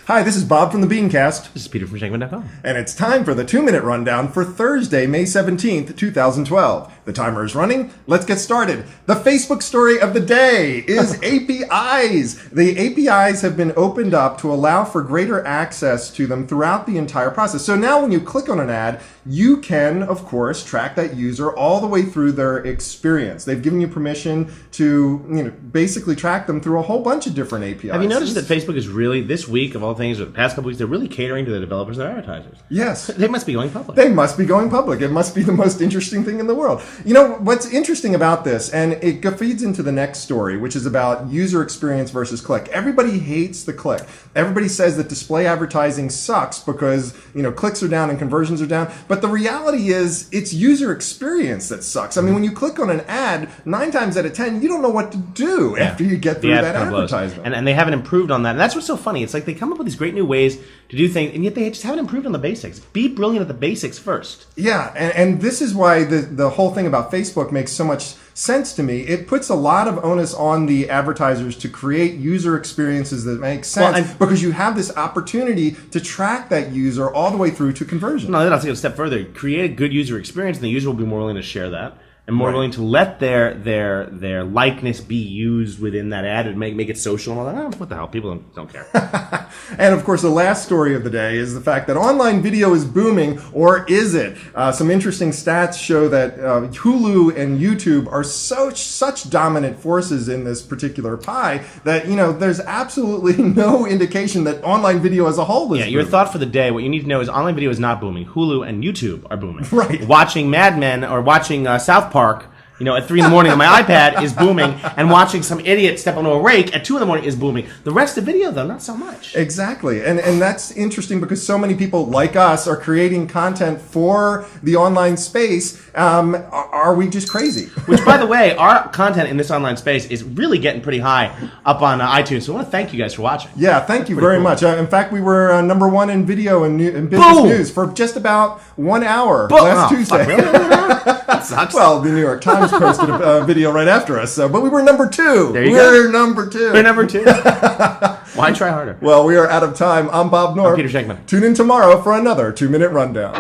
Hi, this is Bob from the BeanCast. This is Peter from Shankman.com. And it's time for the 2-minute rundown for Thursday, May 17th, 2012. The timer is running. Let's get started. The Facebook story of the day is APIs. The APIs have been opened up to allow for greater access to them throughout the entire process. So now when you click on an ad, you can, of course, track that user all the way through their experience. They've given you permission to, basically track them through a whole bunch of different APIs. Have you noticed that Facebook is really, this week of all things, or the past couple weeks, they're really catering to the developers and their advertisers? Yes. They must be going public. They must be going public. It must be the most interesting thing in the world. You know, what's interesting about this, and it feeds into the next story, which is about user experience versus click. Everybody hates the click. Everybody says that display advertising sucks because, clicks are down and conversions are down. But the reality is it's user experience that sucks. I mean, when you click on an ad, 9 times out of 10, you don't know what to do after you get through that advertisement. And they haven't improved on that. And that's what's so funny. It's like they come up with these great new ways to do things, and yet they just haven't improved on the basics. Be brilliant at the basics first. Yeah, and this is why the whole thing about Facebook makes so much sense to me. It puts a lot of onus on the advertisers to create user experiences that make sense because you have this opportunity to track that user all the way through to conversion. No, then I'll take it a step further. Create a good user experience, and the user will be more willing to share that and more willing to let their likeness be used within that ad and make it social and all that. What the hell? People don't care. And of course, the last story of the day is the fact that online video is booming, or is it? Some interesting stats show that Hulu and YouTube are such dominant forces in this particular pie that, there's absolutely no indication that online video as a whole is booming. Your thought for the day, what you need to know is online video is not booming. Hulu and YouTube are booming. Right. Watching Mad Men or watching South Park, at 3 in the morning on my iPad is booming, and watching some idiot step onto a rake at 2 in the morning is booming. The rest of the video, though, not so much. Exactly. And that's interesting because so many people like us are creating content for the online space. Are we just crazy? Which, by the way, our content in this online space is really getting pretty high up on iTunes. So I want to thank you guys for watching. Yeah, thank you very much. In fact, we were #1 in video and business news for just about 1 hour last Tuesday. Really? That sucks. Well, the New York Times posted a video right after us, but we were #2. There you go. We're number 2. We're number 2. Why try harder? Well, we are out of time. I'm Bob Knorpp. I'm Peter Shankman. Tune in tomorrow for another 2-minute rundown.